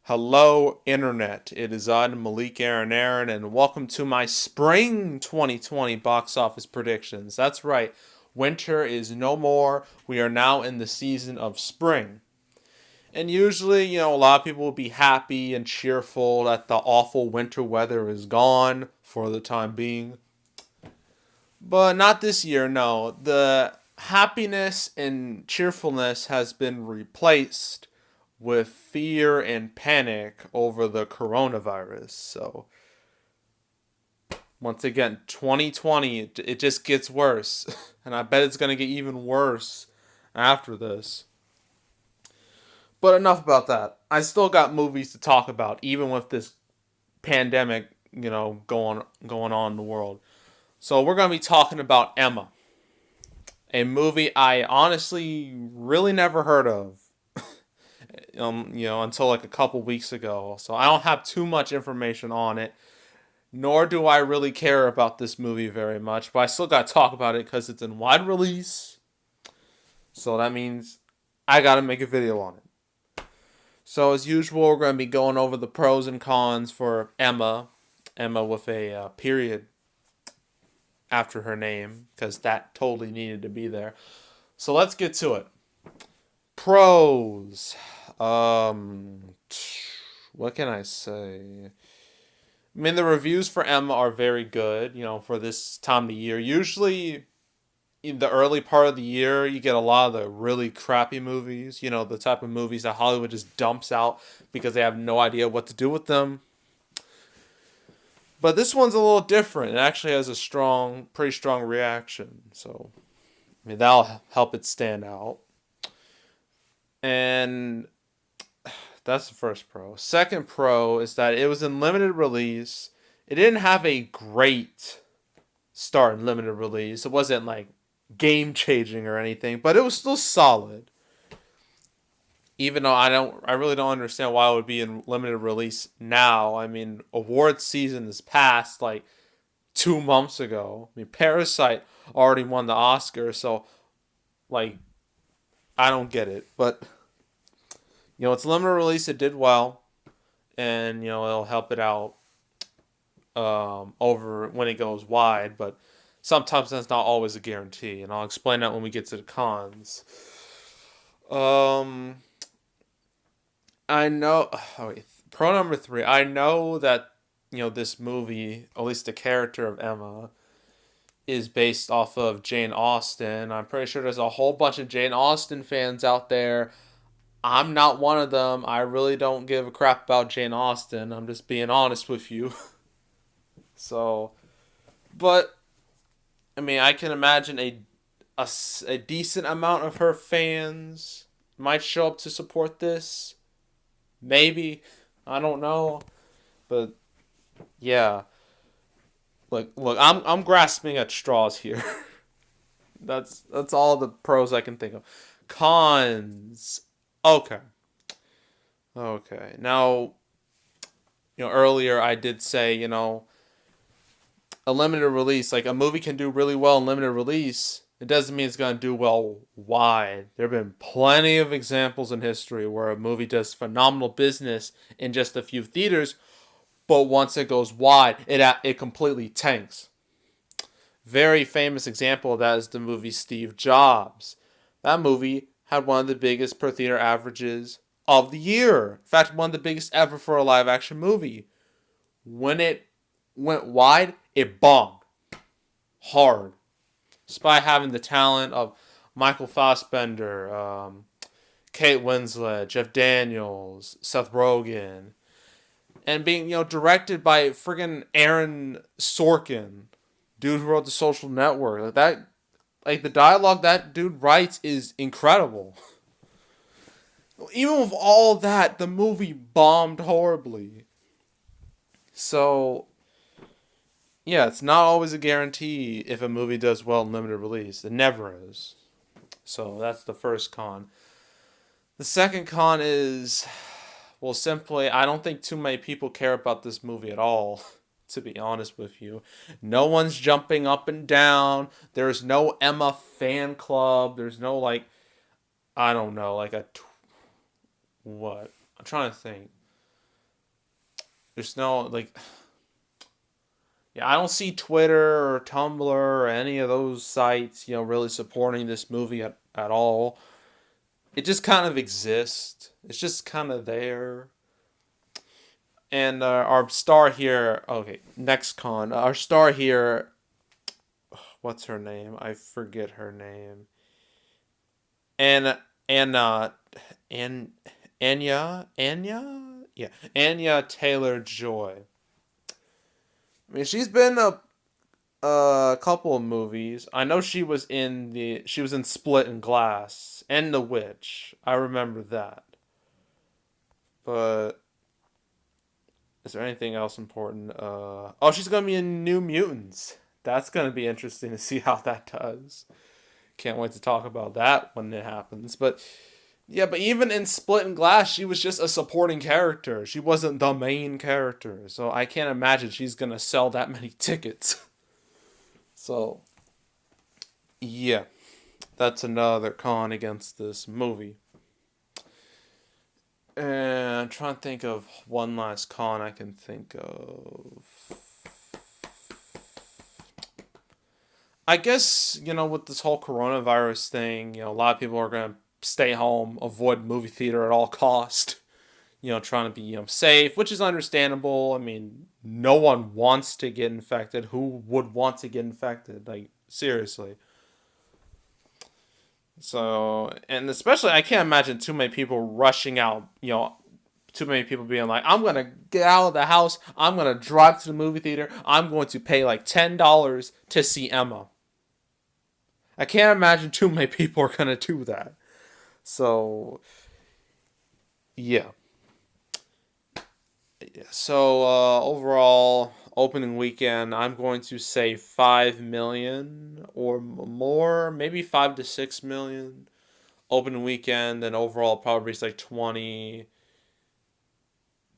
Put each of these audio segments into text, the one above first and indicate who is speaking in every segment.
Speaker 1: Hello, Internet. It is I, Malik Aaron, and welcome to my spring 2020 box office predictions. That's right, winter is no more. We are now in the season of spring. And usually, a lot of people will be happy and cheerful that the awful winter weather is gone for the time being. But not this year, no. The happiness and cheerfulness has been replaced with fear and panic over the coronavirus. So, once again, 2020, it just gets worse. And I bet it's going to get even worse after this. But enough about that. I still got movies to talk about, even with this pandemic, going on in the world. So we're going to be talking about Emma, a movie I honestly really never heard of. Until like a couple weeks ago. So I don't have too much information on it, nor do I really care about this movie very much. But I still got to talk about it because it's in wide release. So that means I got to make a video on it. So as usual, we're going to be going over the pros and cons for Emma. Emma with a period after her name, because that totally needed to be there. So let's get to it. Pros. What can I say? I mean, the reviews for Emma are very good, for this time of the year. Usually, in the early part of the year, you get a lot of the really crappy movies, the type of movies that Hollywood just dumps out because they have no idea what to do with them. But this one's a little different. It actually has a pretty strong reaction. So, I mean, that'll help it stand out. And that's the first pro. Second pro is that it was in limited release. It didn't have a great start in limited release. It wasn't like game changing or anything, but it was still solid. Even though I really don't understand why it would be in limited release now. I mean, award season is past like 2 months ago. I mean, Parasite already won the Oscar, so like I don't get it. But it's limited release. It did well, and it'll help it out over when it goes wide. But sometimes that's not always a guarantee, and I'll explain that when we get to the cons. Um, I know. Oh wait, pro number three. I know that this movie, at least the character of Emma, is based off of Jane Austen. I'm pretty sure there's a whole bunch of Jane Austen fans out there. I'm not one of them. I really don't give a crap about Jane Austen. I'm just being honest with you. So, but I mean, I can imagine a decent amount of her fans might show up to support this. Maybe, I don't know, but yeah. Look, I'm grasping at straws here. That's all the pros I can think of. Cons. Okay. Okay. Now, earlier I did say, a limited release, like a movie can do really well in limited release. It doesn't mean it's going to do well wide. There have been plenty of examples in history where a movie does phenomenal business in just a few theaters, but once it goes wide, it completely tanks. Very famous example of that is the movie Steve Jobs. That movie had one of the biggest per theater averages of the year. In fact, one of the biggest ever for a live action movie. When it went wide, it bombed hard. Despite having the talent of Michael Fassbender, Kate Winslet, Jeff Daniels, Seth Rogen, and being directed by friggin' Aaron Sorkin, dude who wrote The Social Network. Like the dialogue that dude writes is incredible. Even with all that, the movie bombed horribly. So, yeah, it's not always a guarantee if a movie does well in limited release. It never is. So that's the first con. The second con is, well, simply, I don't think too many people care about this movie at all, to be honest with you. No one's jumping up and down. There's no Emma fan club. There's no, I don't know, what? I'm trying to think. There's no like, yeah, I don't see Twitter or Tumblr or any of those sites, really supporting this movie at all. It just kind of exists. It's just kind of there. And our star here, okay, next con. Our star here, what's her name? I forget her name. And Anna, An, yeah, Anya Taylor Joy. I mean, she's been a couple of movies. I know she was in Split and Glass and The Witch. I remember that. But is there anything else important? Oh, she's gonna be in New Mutants. That's gonna be interesting to see how that does. Can't wait to talk about that when it happens. But yeah, but even in Split and Glass, she was just a supporting character. She wasn't the main character. So I can't imagine she's gonna sell that many tickets. So yeah, that's another con against this movie. And I'm trying to think of one last con I can think of. I guess, with this whole coronavirus thing, a lot of people are going to stay home, avoid movie theater at all cost, trying to be, safe, which is understandable. I mean, no one wants to get infected. Who would want to get infected? Like, seriously. So, and especially, I can't imagine too many people rushing out, too many people being like, I'm going to get out of the house. I'm going to drive to the movie theater. I'm going to pay like $10 to see Emma. I can't imagine too many people are going to do that. So, yeah. So, overall, opening weekend, I'm going to say 5 million or more, maybe 5 to 6 million. Opening weekend, and overall, probably it's like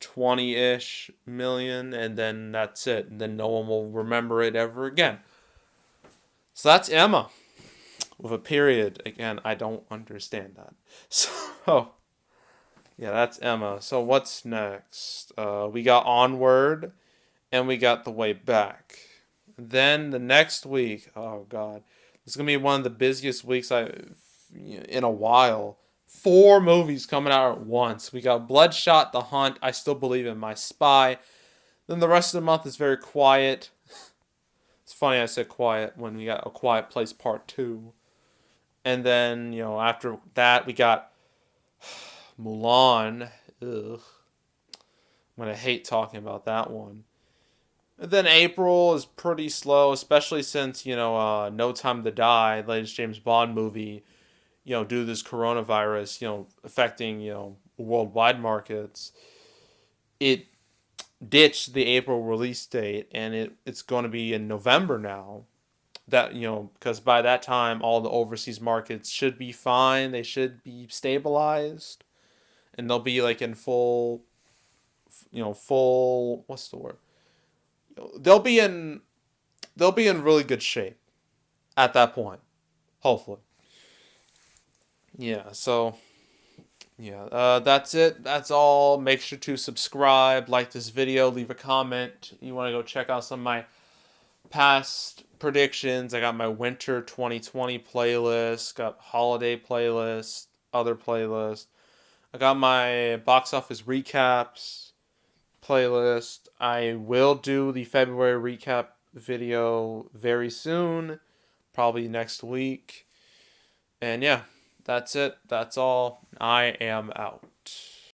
Speaker 1: 20-ish million, and then that's it. And then no one will remember it ever again. So that's Emma with a period. Again, I don't understand that. So, yeah, that's Emma. So what's next? We got Onward, and we got The Way Back. Then the next week, oh god, it's gonna be one of the busiest weeks I've in a while. 4 movies coming out at once. We got Bloodshot, The Hunt, I Still Believe in My Spy. Then the rest of the month is very quiet. It's funny I said quiet when we got A Quiet Place Part 2. And then, after that, we got Mulan. Ugh. I'm going to hate talking about that one. And then April is pretty slow, especially since, No Time to Die, latest James Bond movie, due to this coronavirus, affecting, worldwide markets. It ditched the April release date, and it's going to be in November now. That, because by that time, all the overseas markets should be fine. They should be stabilized, and they'll be like in full, what's the word? They'll be in really good shape at that point, hopefully. Yeah, so yeah, that's it. That's all. Make sure to subscribe, like this video, leave a comment. You want to go check out some of my past predictions. I got my winter 2020 playlist, got holiday playlist, other playlist. I got my box office recaps playlist. I will do the February recap video very soon, probably next week. And yeah, that's it. That's all. I am out.